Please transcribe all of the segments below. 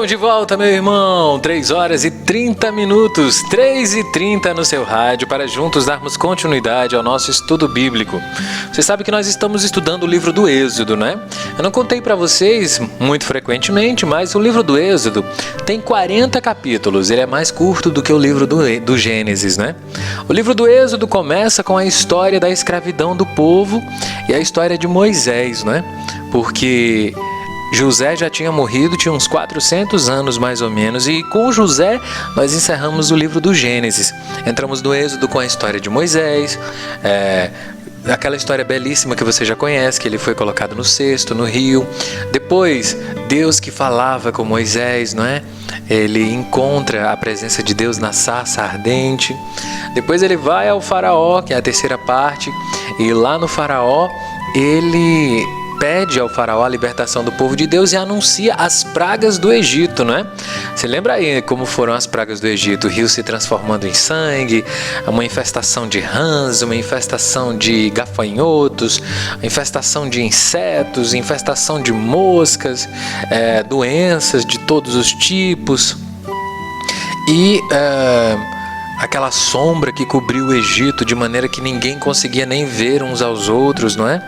Estamos de volta, meu irmão. 3 horas e 30 minutos, 3h30 no seu rádio, para juntos darmos continuidade ao nosso estudo bíblico. Você sabe que nós estamos estudando o livro do Êxodo, né? Eu não contei para vocês muito frequentemente, mas o livro do Êxodo tem 40 capítulos. Ele é mais curto do que o livro do Gênesis, né? O livro do Êxodo começa com a história da escravidão do povo e a história de Moisés, né? Porque José já tinha morrido, tinha uns 400 anos mais ou menos, e com José nós encerramos o livro do Gênesis. Entramos no Êxodo com a história de Moisés, aquela história belíssima que você já conhece, que ele foi colocado no cesto, no rio. Depois, Deus que falava com Moisés, não é? Ele encontra a presença de Deus na sarça ardente. Depois ele vai ao faraó, que é a terceira parte, e lá no faraó ele pede ao faraó a libertação do povo de Deus e anuncia as pragas do Egito, né? Você lembra aí como foram as pragas do Egito? O rio se transformando em sangue, uma infestação de rãs, uma infestação de gafanhotos, infestação de insetos, infestação de moscas, doenças de todos os tipos. E aquela sombra que cobriu o Egito de maneira que ninguém conseguia nem ver uns aos outros, não é?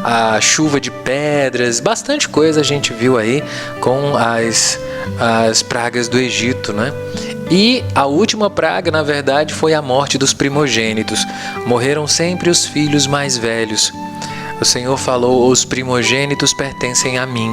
A chuva de pedras, bastante coisa a gente viu aí com as pragas do Egito, né? E a última praga, na verdade, foi a morte dos primogênitos. Morreram sempre os filhos mais velhos. O Senhor falou: os primogênitos pertencem a mim.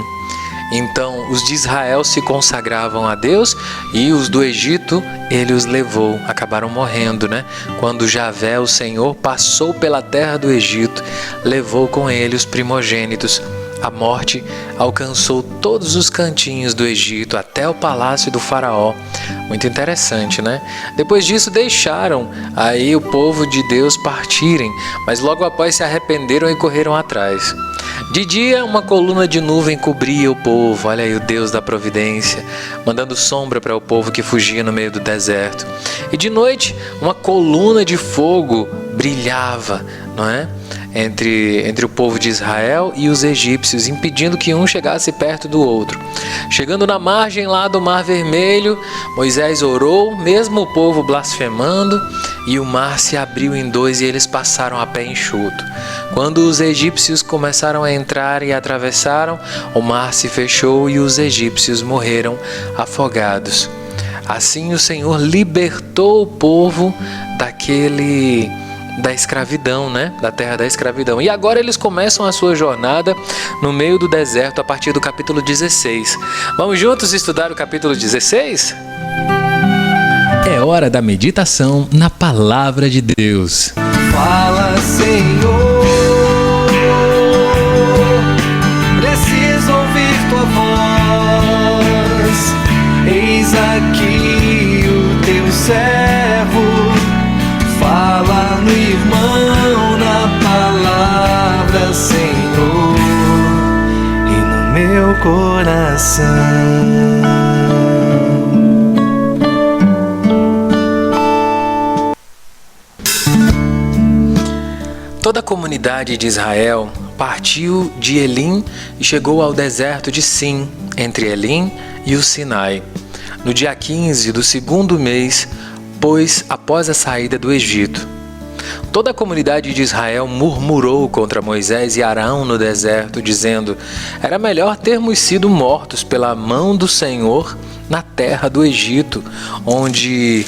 Então, os de Israel se consagravam a Deus e os do Egito, ele os levou, acabaram morrendo, né? Quando Javé, o Senhor, passou pela terra do Egito, levou com ele os primogênitos. A morte alcançou todos os cantinhos do Egito, até o palácio do faraó. Muito interessante, né? Depois disso, deixaram aí o povo de Deus partirem, mas logo após se arrependeram e correram atrás. De dia, uma coluna de nuvem cobria o povo, olha aí o Deus da providência, mandando sombra para o povo que fugia no meio do deserto. E de noite, uma coluna de fogo brilhava, não é? Entre o povo de Israel e os egípcios, impedindo que um chegasse perto do outro. Chegando na margem lá do Mar Vermelho, Moisés orou, mesmo o povo blasfemando, e o mar se abriu em dois e eles passaram a pé enxuto. Quando os egípcios começaram a entrar e atravessaram, o mar se fechou e os egípcios morreram afogados. Assim o Senhor libertou o povo da escravidão, né? Da terra da escravidão. E agora eles começam a sua jornada no meio do deserto a partir do capítulo 16. Vamos juntos estudar o capítulo 16? É hora da meditação na Palavra de Deus. Fala, Senhor, preciso ouvir tua voz. Eis aqui o teu servo. Fala no irmão, na palavra, Senhor, e no meu coração. Toda a comunidade de Israel partiu de Elim e chegou ao deserto de Sim, entre Elim e o Sinai, no dia 15 do segundo mês, pois após a saída do Egito. Toda a comunidade de Israel murmurou contra Moisés e Arão no deserto, dizendo: era melhor termos sido mortos pela mão do Senhor na terra do Egito, onde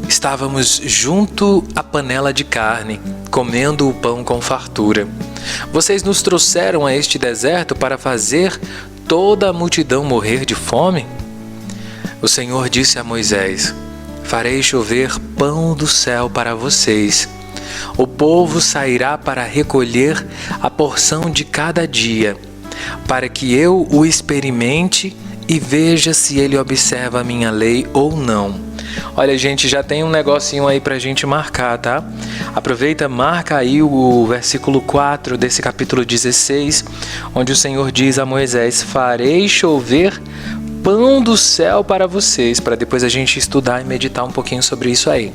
estávamos junto à panela de carne, comendo o pão com fartura. Vocês nos trouxeram a este deserto para fazer toda a multidão morrer de fome? O Senhor disse a Moisés: farei chover pão do céu para vocês. O povo sairá para recolher a porção de cada dia, para que eu o experimente e veja se ele observa a minha lei ou não. Olha, gente, já tem um negocinho aí pra gente marcar, tá? Aproveita, marca aí o versículo 4 desse capítulo 16, onde o Senhor diz a Moisés: farei chover pão do céu para vocês, para depois a gente estudar e meditar um pouquinho sobre isso aí.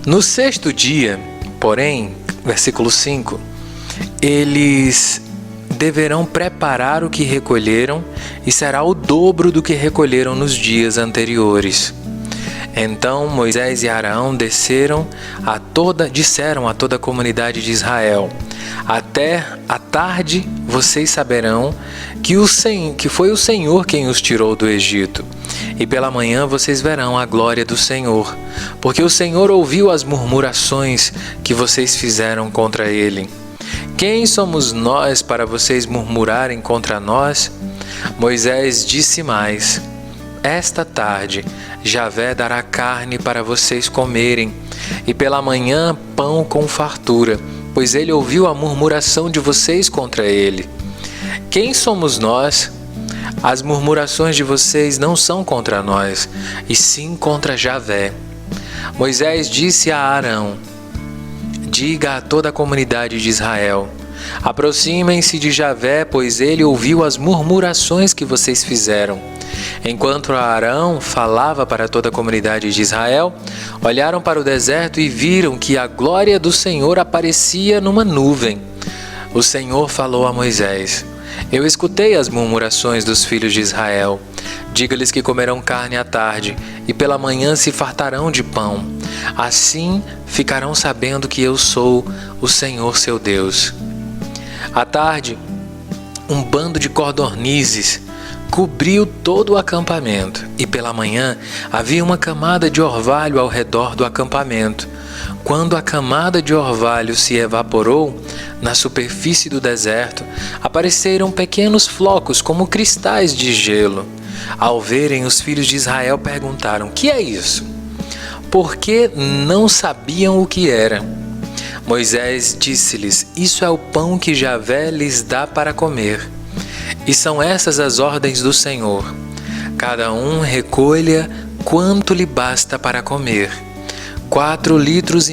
No sexto dia, porém, versículo 5, eles deverão preparar o que recolheram, e será o dobro do que recolheram nos dias anteriores. Então Moisés e Arão disseram a toda a comunidade de Israel: até à tarde vocês saberão que foi o Senhor quem os tirou do Egito. E pela manhã vocês verão a glória do Senhor, porque o Senhor ouviu as murmurações que vocês fizeram contra ele. Quem somos nós para vocês murmurarem contra nós? Moisés disse mais: esta tarde Javé dará carne para vocês comerem, e pela manhã pão com fartura, pois ele ouviu a murmuração de vocês contra ele. Quem somos nós? As murmurações de vocês não são contra nós, e sim contra Javé. Moisés disse a Arão: diga a toda a comunidade de Israel: aproximem-se de Javé, pois ele ouviu as murmurações que vocês fizeram. Enquanto Arão falava para toda a comunidade de Israel, olharam para o deserto e viram que a glória do Senhor aparecia numa nuvem. O Senhor falou a Moisés: eu escutei as murmurações dos filhos de Israel. Diga-lhes que comerão carne à tarde, e pela manhã se fartarão de pão. Assim ficarão sabendo que eu sou o Senhor seu Deus. À tarde, um bando de codornizes cobriu todo o acampamento, e pela manhã havia uma camada de orvalho ao redor do acampamento. Quando a camada de orvalho se evaporou, na superfície do deserto apareceram pequenos flocos como cristais de gelo. Ao verem, os filhos de Israel perguntaram: que é isso? Porque não sabiam o que era. Moisés disse-lhes: isso é o pão que Javé lhes dá para comer. E são essas as ordens do Senhor: cada um recolha quanto lhe basta para comer. 4,5 litros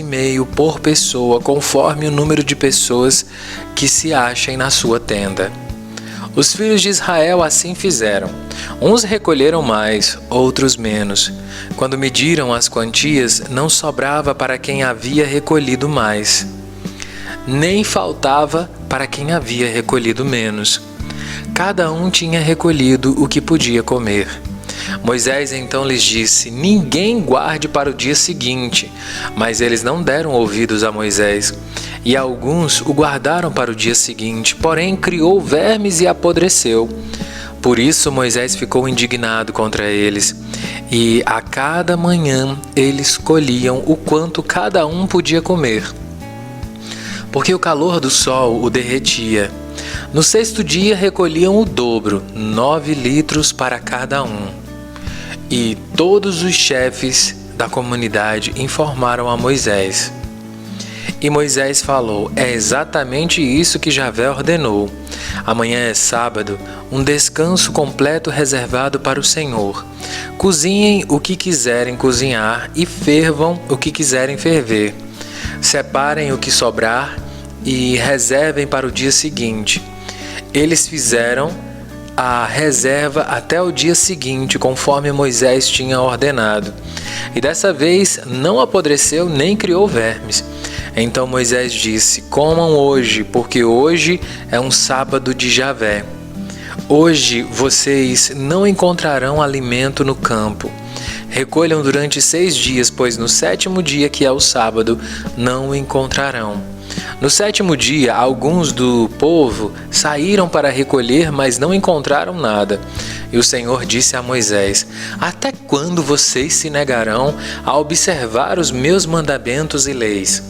por pessoa, conforme o número de pessoas que se achem na sua tenda. Os filhos de Israel assim fizeram. Uns recolheram mais, outros menos. Quando mediram as quantias, não sobrava para quem havia recolhido mais, nem faltava para quem havia recolhido menos. Cada um tinha recolhido o que podia comer. Moisés então lhes disse: ninguém guarde para o dia seguinte. Mas eles não deram ouvidos a Moisés. E alguns o guardaram para o dia seguinte, porém criou vermes e apodreceu. Por isso Moisés ficou indignado contra eles. E a cada manhã eles colhiam o quanto cada um podia comer, porque o calor do sol o derretia. No 6º dia recolhiam o dobro, 9 litros para cada um. E todos os chefes da comunidade informaram a Moisés. E Moisés falou: é exatamente isso que Javé ordenou. Amanhã é sábado, um descanso completo reservado para o Senhor. Cozinhem o que quiserem cozinhar e fervam o que quiserem ferver. Separem o que sobrar e reservem para o dia seguinte. Eles fizeram a reserva até o dia seguinte, conforme Moisés tinha ordenado. E dessa vez não apodreceu nem criou vermes. Então Moisés disse: comam hoje, porque hoje é um sábado de Javé. Hoje vocês não encontrarão alimento no campo. Recolham durante 6 dias, pois no 7º dia, que é o sábado, não o encontrarão. No 7º dia, alguns do povo saíram para recolher, mas não encontraram nada. E o Senhor disse a Moisés: até quando vocês se negarão a observar os meus mandamentos e leis?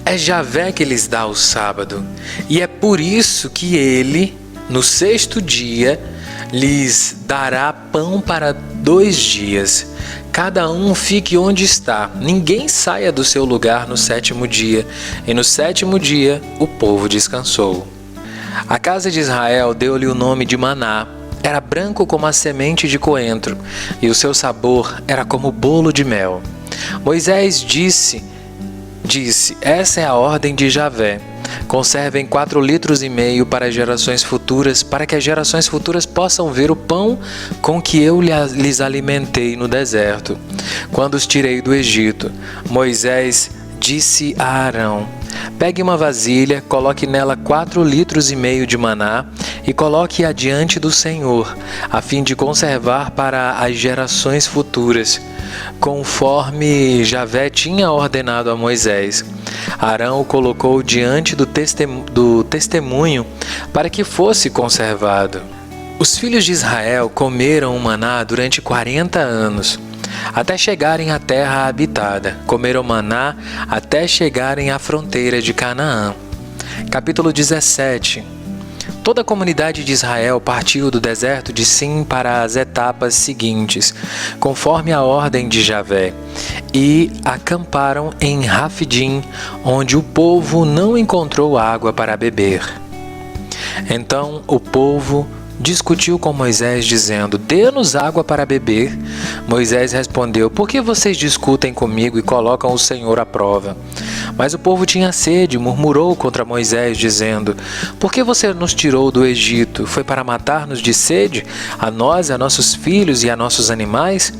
É Javé que lhes dá o sábado, e é por isso que ele, no 6º dia, lhes dará pão para 2 dias. Cada um fique onde está, ninguém saia do seu lugar no 7º dia. E no 7º dia o povo descansou. A casa de Israel deu-lhe o nome de Maná. Era branco como a semente de coentro, e o seu sabor era como bolo de mel. Moisés disse: essa é a ordem de Javé. Conservem 4,5 litros para gerações futuras, para que as gerações futuras possam ver o pão com que eu lhes alimentei no deserto, quando os tirei do Egito. Moisés disse a Arão: Pegue uma vasilha, coloque nela 4,5 litros de maná e coloque-a diante do Senhor, a fim de conservar para as gerações futuras, conforme Javé tinha ordenado a Moisés. Arão o colocou diante do testemunho para que fosse conservado. Os filhos de Israel comeram o maná durante 40 anos, até chegarem à terra habitada. Comeram maná até chegarem à fronteira de Canaã. Capítulo 17. Toda a comunidade de Israel partiu do deserto de Sim para as etapas seguintes, conforme a ordem de Javé, e acamparam em Rafidim, onde o povo não encontrou água para beber. Então o povo discutiu com Moisés, dizendo: dê-nos água para beber. Moisés respondeu: por que vocês discutem comigo e colocam o Senhor à prova? Mas o povo tinha sede e murmurou contra Moisés, dizendo: por que você nos tirou do Egito? Foi para matar-nos de sede, a nós, a nossos filhos e a nossos animais?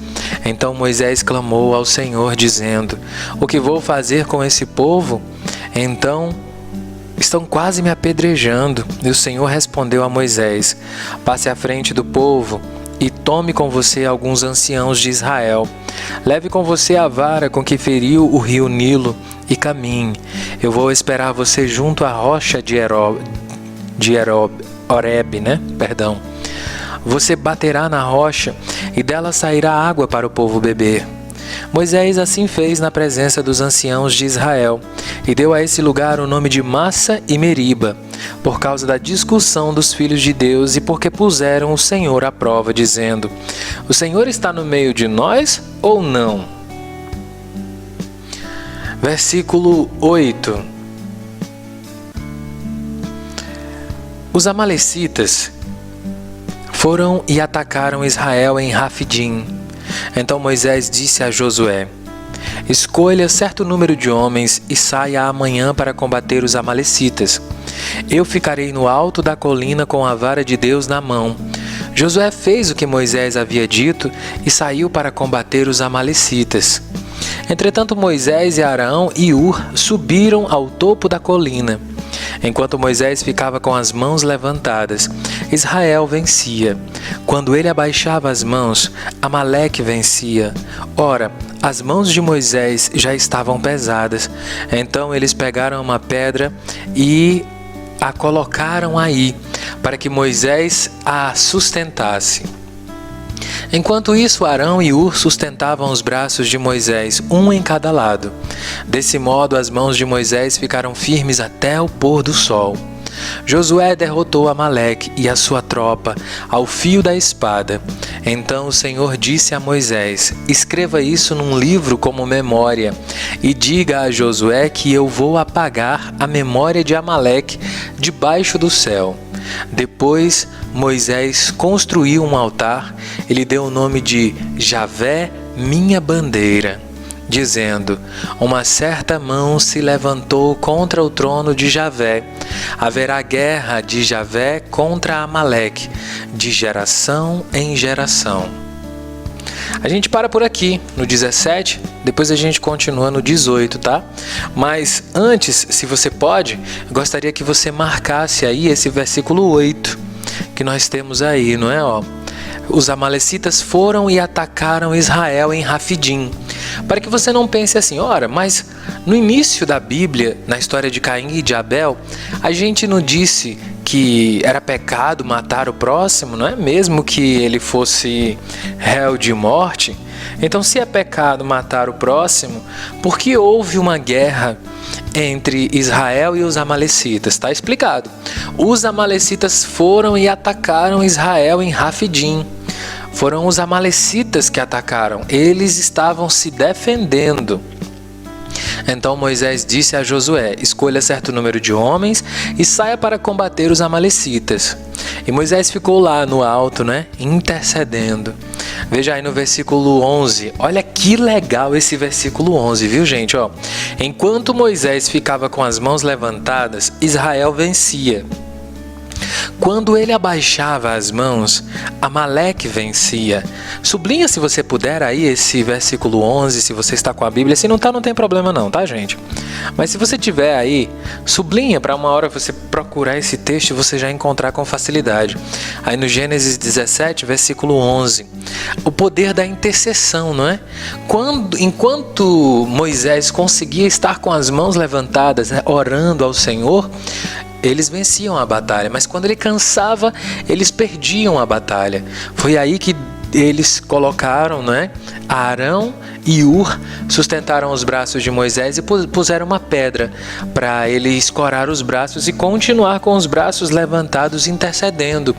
Então Moisés clamou ao Senhor, dizendo: o que vou fazer com esse povo? Então estão quase me apedrejando. E o Senhor respondeu a Moisés: passe à frente do povo e tome com você alguns anciãos de Israel. Leve com você a vara com que feriu o rio Nilo e caminhe. Eu vou esperar você junto à rocha de Horebe. Você baterá na rocha e dela sairá água para o povo beber. Moisés assim fez na presença dos anciãos de Israel e deu a esse lugar o nome de Massa e Meriba, por causa da discussão dos filhos de Deus e porque puseram o Senhor à prova, dizendo: o Senhor está no meio de nós ou não? Versículo 8. Os amalecitas foram e atacaram Israel em Rafidim. Então Moisés disse a Josué: escolha certo número de homens e saia amanhã para combater os amalecitas. Eu ficarei no alto da colina com a vara de Deus na mão. Josué fez o que Moisés havia dito e saiu para combater os amalecitas. Entretanto, Moisés e Arão e Hur subiram ao topo da colina. Enquanto Moisés ficava com as mãos levantadas, Israel vencia. Quando ele abaixava as mãos, Amaleque vencia. Ora, as mãos de Moisés já estavam pesadas. Então eles pegaram uma pedra e a colocaram aí, para que Moisés a sustentasse. Enquanto isso, Arão e Hur sustentavam os braços de Moisés, um em cada lado. Desse modo, as mãos de Moisés ficaram firmes até o pôr do sol. Josué derrotou Amaleque e a sua tropa ao fio da espada. Então o Senhor disse a Moisés: escreva isso num livro como memória e diga a Josué que eu vou apagar a memória de Amaleque debaixo do céu. Depois Moisés construiu um altar e lhe deu o nome de Javé, minha bandeira, dizendo: uma certa mão se levantou contra o trono de Javé. Haverá guerra de Javé contra Amaleque, de geração em geração. A gente para por aqui no 17, depois a gente continua no 18, tá? Mas antes, se você pode, gostaria que você marcasse aí esse versículo 8 que nós temos aí, não é? Os amalecitas foram e atacaram Israel em Rafidim. Para que você não pense assim: ora, mas no início da Bíblia, na história de Caim e de Abel, a gente não disse que era pecado matar o próximo, não é? Mesmo que ele fosse réu de morte. Então, se é pecado matar o próximo, por que houve uma guerra entre Israel e os amalecitas? Está explicado. Os amalecitas foram e atacaram Israel em Rafidim. Foram os amalecitas que atacaram. Eles estavam se defendendo. Então Moisés disse a Josué: escolha certo número de homens e saia para combater os amalecitas. E Moisés ficou lá no alto, intercedendo. Veja aí no versículo 11. Olha que legal esse versículo 11, viu, gente? Enquanto Moisés ficava com as mãos levantadas, Israel vencia. quando ele abaixava as mãos, Amaleque vencia. Sublinha, se você puder, aí esse versículo 11, se você está com a Bíblia. Se não está, não tem problema não, tá, gente? Mas se você tiver aí, sublinha para uma hora você procurar esse texto e você já encontrar com facilidade. Aí no Gênesis 17, versículo 11. O poder da intercessão, não é? Enquanto Moisés conseguia estar com as mãos levantadas, né, orando ao Senhor, eles venciam a batalha, mas quando ele cansava, eles perdiam a batalha. Foi aí que eles colocaram, né, Arão e Ur, sustentaram os braços de Moisés e puseram uma pedra para ele escorar os braços e continuar com os braços levantados intercedendo,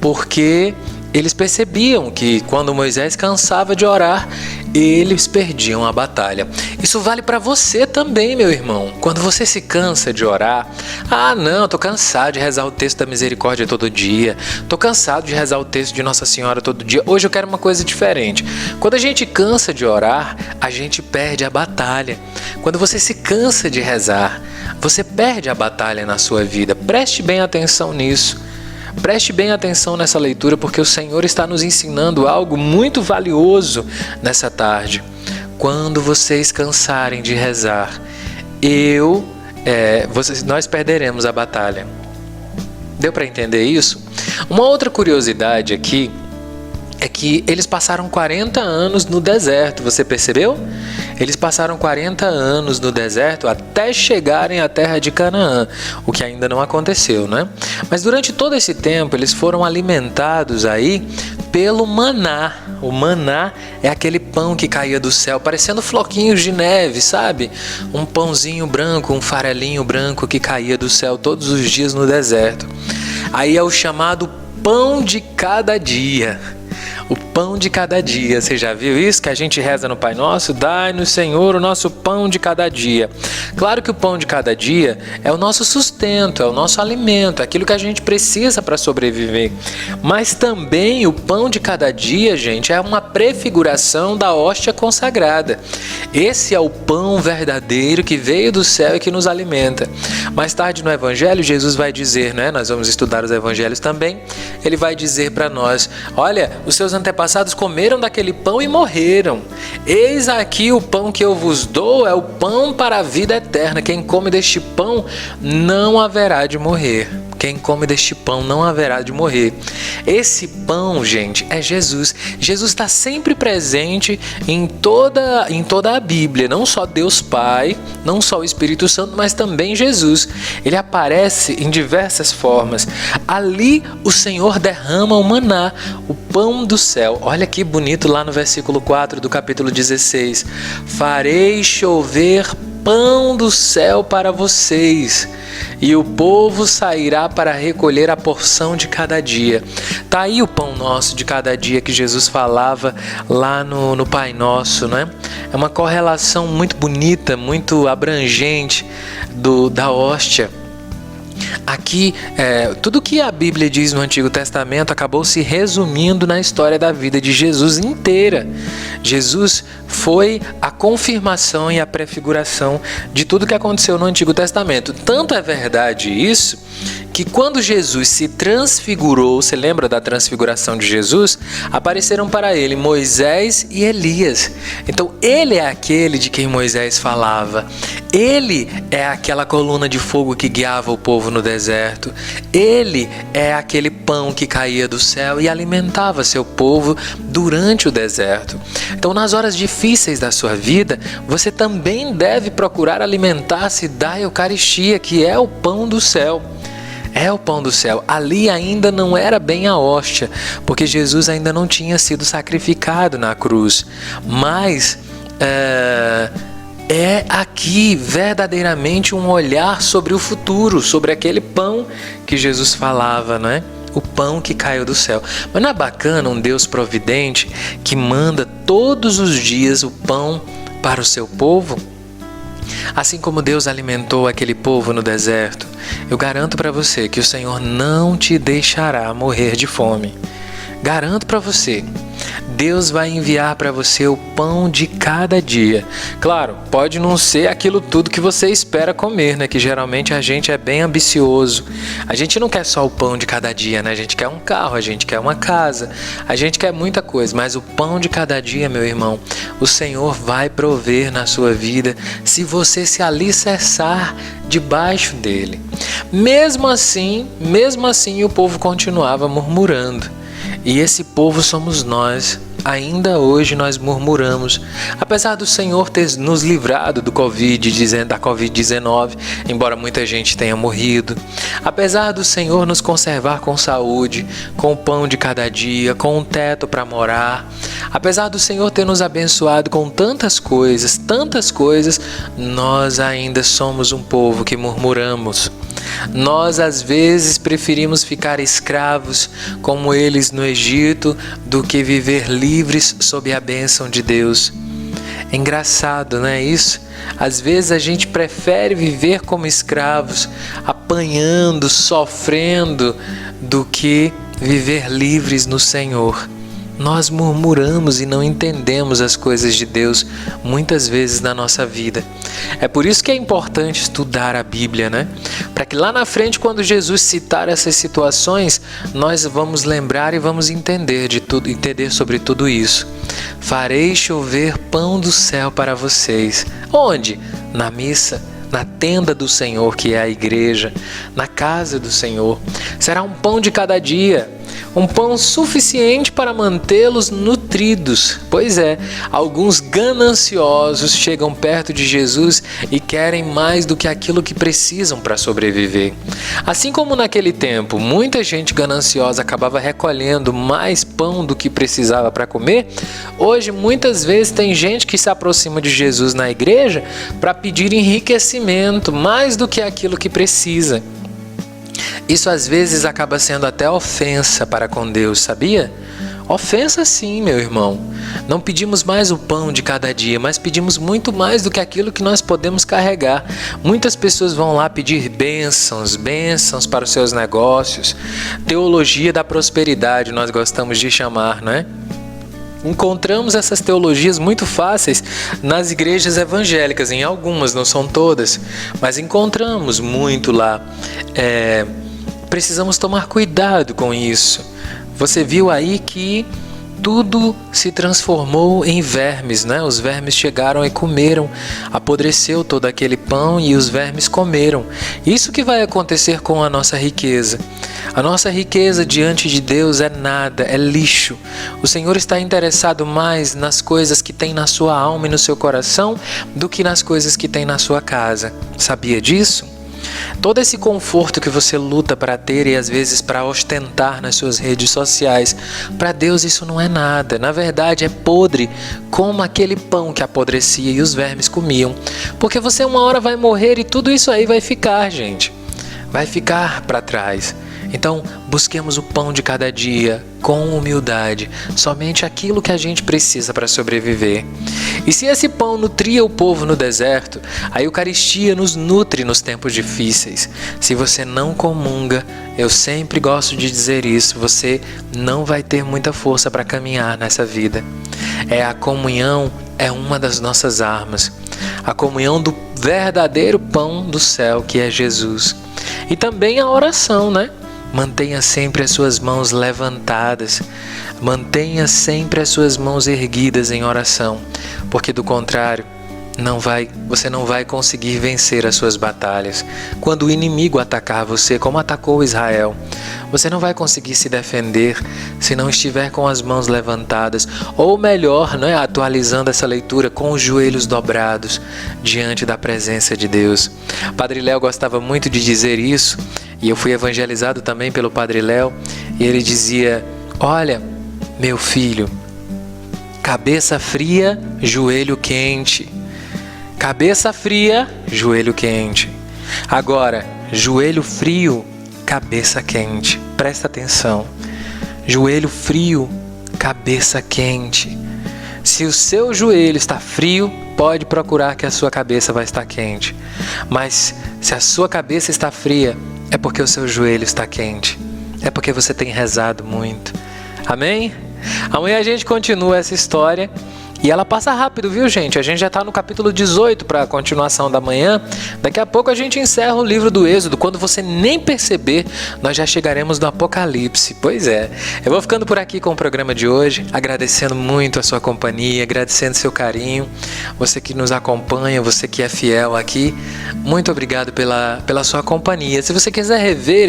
porque eles percebiam que quando Moisés cansava de orar, eles perdiam a batalha. Isso vale para você também, meu irmão. Quando você se cansa de orar, não, estou cansado de rezar o texto da misericórdia todo dia, estou cansado de rezar o texto de Nossa Senhora todo dia, hoje eu quero uma coisa diferente. Quando a gente cansa de orar, a gente perde a batalha. Quando você se cansa de rezar, você perde a batalha na sua vida. Preste bem atenção nisso. Preste bem atenção nessa leitura, porque o Senhor está nos ensinando algo muito valioso nessa tarde. Quando vocês cansarem de rezar, nós perderemos a batalha. Deu para entender isso? Uma outra curiosidade aqui é que eles passaram 40 anos no deserto, você percebeu? Eles passaram 40 anos no deserto até chegarem à terra de Canaã, o que ainda não aconteceu, né? Mas durante todo esse tempo eles foram alimentados aí pelo maná. O maná é aquele pão que caía do céu, parecendo floquinhos de neve, sabe? Um pãozinho branco, um farelinho branco que caía do céu todos os dias no deserto. Aí é o chamado pão de cada dia. O pão de cada dia, você já viu isso? Que a gente reza no Pai Nosso? Dai-nos, Senhor, o nosso pão de cada dia. Claro que o pão de cada dia é o nosso sustento, é o nosso alimento, é aquilo que a gente precisa para sobreviver. Mas também o pão de cada dia, gente, é uma prefiguração da hóstia consagrada. Esse é o pão verdadeiro que veio do céu e que nos alimenta. Mais tarde no Evangelho, Jesus vai dizer, né? Nós vamos estudar os Evangelhos também. Ele vai dizer para nós, olha, os seus antepassados comeram daquele pão e morreram. Eis aqui o pão que eu vos dou, é o pão para a vida eterna. Quem come deste pão não haverá de morrer. Quem come deste pão não haverá de morrer. Esse pão, gente, é Jesus. Jesus está sempre presente em toda a Bíblia. Não só Deus Pai, não só o Espírito Santo, mas também Jesus. Ele aparece em diversas formas. Ali o Senhor derrama o maná, o pão do céu. Olha que bonito lá no versículo 4 do capítulo 16. Farei chover pão do céu para vocês, e o povo sairá para recolher a porção de cada dia. Tá aí o pão nosso de cada dia que Jesus falava lá no Pai Nosso, né? É uma correlação muito bonita, muito abrangente da hóstia. Aqui, tudo que a Bíblia diz no Antigo Testamento acabou se resumindo na história da vida de Jesus inteira. Jesus foi a confirmação e a prefiguração de tudo que aconteceu no Antigo Testamento. Tanto é verdade isso, que quando Jesus se transfigurou, você lembra da transfiguração de Jesus? Apareceram para ele Moisés e Elias. Então ele é aquele de quem Moisés falava. Ele é aquela coluna de fogo que guiava o povo no deserto. Ele é aquele pão que caía do céu e alimentava seu povo durante o deserto. Então, nas horas difíceis da sua vida, você também deve procurar alimentar-se da Eucaristia, que é o pão do céu. É o pão do céu. Ali ainda não era bem a hóstia, porque Jesus ainda não tinha sido sacrificado na cruz. Mas é aqui verdadeiramente um olhar sobre o futuro, sobre aquele pão que Jesus falava, não é? O pão que caiu do céu. Mas não é bacana um Deus providente que manda todos os dias o pão para o seu povo? Assim como Deus alimentou aquele povo no deserto, eu garanto para você que o Senhor não te deixará morrer de fome. Garanto para você, Deus vai enviar para você o pão de cada dia. Claro, pode não ser aquilo tudo que você espera comer, né? Que geralmente a gente é bem ambicioso. A gente não quer só o pão de cada dia, né? A gente quer um carro, a gente quer uma casa, a gente quer muita coisa. Mas o pão de cada dia, meu irmão, o Senhor vai prover na sua vida se você se alicerçar debaixo dele. Mesmo assim, o povo continuava murmurando. E esse povo somos nós. Ainda hoje nós murmuramos. Apesar do Senhor ter nos livrado da Covid-19, embora muita gente tenha morrido. Apesar do Senhor nos conservar com saúde, com o pão de cada dia, com um teto para morar. Apesar do Senhor ter nos abençoado com tantas coisas, nós ainda somos um povo que murmuramos. Nós às vezes preferimos ficar escravos como eles no Egito do que viver livres sob a bênção de Deus. É engraçado, não é isso? Às vezes a gente prefere viver como escravos, apanhando, sofrendo, do que viver livres no Senhor. Nós murmuramos e não entendemos as coisas de Deus muitas vezes na nossa vida. É por isso que é importante estudar a Bíblia, né? Para que lá na frente, quando Jesus citar essas situações, nós vamos lembrar e vamos entender sobre tudo isso. Farei chover pão do céu para vocês. Onde? Na missa, na tenda do Senhor, que é a igreja, na casa do Senhor. Será um pão de cada dia. Um pão suficiente para mantê-los nutridos. Pois é, alguns gananciosos chegam perto de Jesus e querem mais do que aquilo que precisam para sobreviver. Assim como naquele tempo, muita gente gananciosa acabava recolhendo mais pão do que precisava para comer, hoje muitas vezes tem gente que se aproxima de Jesus na igreja para pedir enriquecimento, mais do que aquilo que precisa. Isso às vezes acaba sendo até ofensa para com Deus, sabia? Ofensa sim, meu irmão. Não pedimos mais o pão de cada dia, mas pedimos muito mais do que aquilo que nós podemos carregar. Muitas pessoas vão lá pedir bênçãos para os seus negócios. Teologia da prosperidade, nós gostamos de chamar, não é? Encontramos essas teologias muito fáceis nas igrejas evangélicas, em algumas, não são todas, mas encontramos muito lá. Precisamos tomar cuidado com isso. Você viu aí que tudo se transformou em vermes, né? Os vermes chegaram e comeram, apodreceu todo aquele pão e os vermes comeram. Isso que vai acontecer com a nossa riqueza. A nossa riqueza diante de Deus é nada, é lixo. O Senhor está interessado mais nas coisas que tem na sua alma e no seu coração do que nas coisas que tem na sua casa. Sabia disso? Todo esse conforto que você luta para ter e às vezes para ostentar nas suas redes sociais, para Deus isso não é nada. Na verdade é podre como aquele pão que apodrecia e os vermes comiam. Porque você uma hora vai morrer e tudo isso aí vai ficar, gente. Vai ficar para trás. Então, busquemos o pão de cada dia, com humildade, somente aquilo que a gente precisa para sobreviver. E se esse pão nutria o povo no deserto, a Eucaristia nos nutre nos tempos difíceis. Se você não comunga, eu sempre gosto de dizer isso, você não vai ter muita força para caminhar nessa vida. A comunhão é uma das nossas armas. A comunhão do verdadeiro pão do céu, que é Jesus. E também a oração, né? Mantenha sempre as suas mãos levantadas, mantenha sempre as suas mãos erguidas em oração, porque do contrário, você não vai conseguir vencer as suas batalhas. Quando o inimigo atacar você, como atacou Israel, você não vai conseguir se defender se não estiver com as mãos levantadas, ou melhor, né, atualizando essa leitura com os joelhos dobrados diante da presença de Deus. Padre Léo gostava muito de dizer isso, e eu fui evangelizado também pelo Padre Léo, e ele dizia: olha, meu filho, cabeça fria, joelho quente. Cabeça fria, joelho quente. Agora, joelho frio, cabeça quente. Presta atenção. Joelho frio, cabeça quente. Se o seu joelho está frio, pode procurar que a sua cabeça vai estar quente. Mas se a sua cabeça está fria, é porque o seu joelho está quente. É porque você tem rezado muito. Amém? Amanhã a gente continua essa história. E ela passa rápido, viu, gente? A gente já está no capítulo 18 para a continuação da manhã. Daqui a pouco a gente encerra o livro do Êxodo. Quando você nem perceber, nós já chegaremos no Apocalipse. Pois é. Eu vou ficando por aqui com o programa de hoje, agradecendo muito a sua companhia, agradecendo seu carinho. Você que nos acompanha, você que é fiel aqui, muito obrigado pela sua companhia. Se você quiser rever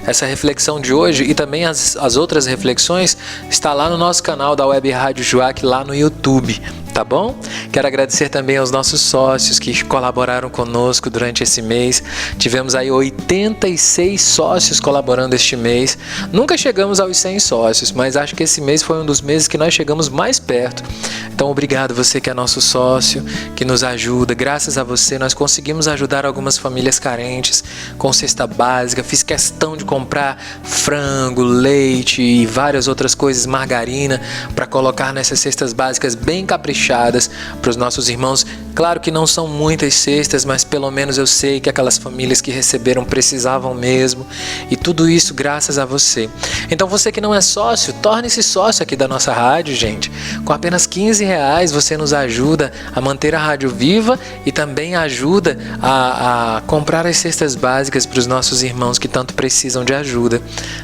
essa reflexão de hoje e também as outras reflexões, está lá no nosso canal da Web Rádio Joac, lá no YouTube, tá bom? Quero agradecer também aos nossos sócios que colaboraram conosco durante esse mês. Tivemos aí 86 sócios colaborando este mês. Nunca chegamos aos 100 sócios, mas acho que esse mês foi um dos meses que nós chegamos mais perto. Então, obrigado você que é nosso sócio, que nos ajuda. Graças a você, nós conseguimos ajudar algumas famílias carentes com cesta básica. Fiz questão de comprar frango, leite e várias outras coisas, margarina, para colocar nessas cestas básicas bem caprichadas para os nossos irmãos. Claro que não são muitas cestas, mas pelo menos eu sei que aquelas famílias que receberam precisavam mesmo. E tudo isso graças a você. Então, você que não é sócio, torne-se sócio aqui da nossa rádio, gente. Com apenas R$15 você nos ajuda a manter a rádio viva e também ajuda a comprar as cestas básicas para os nossos irmãos que tanto precisam de ajuda,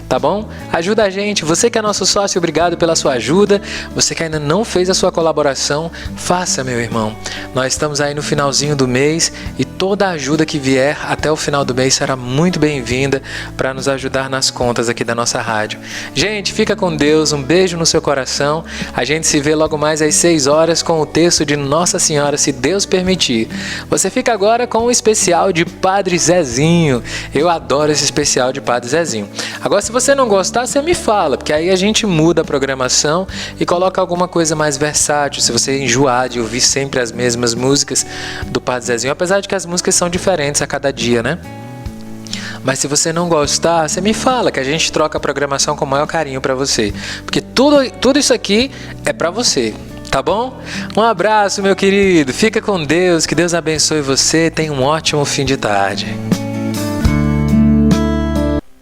tá bom? Ajuda a gente, você que é nosso sócio, obrigado pela sua ajuda. Você que ainda não fez a sua colaboração, faça, meu irmão. Nós estamos aí no finalzinho do mês e toda a ajuda que vier até o final do mês será muito bem-vinda para nos ajudar nas contas aqui da nossa rádio. Gente, fica com Deus, um beijo no seu coração. A gente se vê logo mais às 6 horas com o texto de Nossa Senhora, se Deus permitir. Você fica agora com o especial de Padre Zezinho. Eu adoro esse especial de Padre Zezinho. Agora, se você não gostar, você me fala, porque aí a gente muda a programação e coloca alguma coisa mais versátil. Se você enjoar de ouvir sempre as mesmas músicas do Padre Zezinho, apesar de que as músicas são diferentes a cada dia, né? Mas se você não gostar, você me fala que a gente troca a programação com o maior carinho para você. Porque tudo isso aqui é para você. Tá bom? Um abraço, meu querido. Fica com Deus. Que Deus abençoe você. Tenha um ótimo fim de tarde.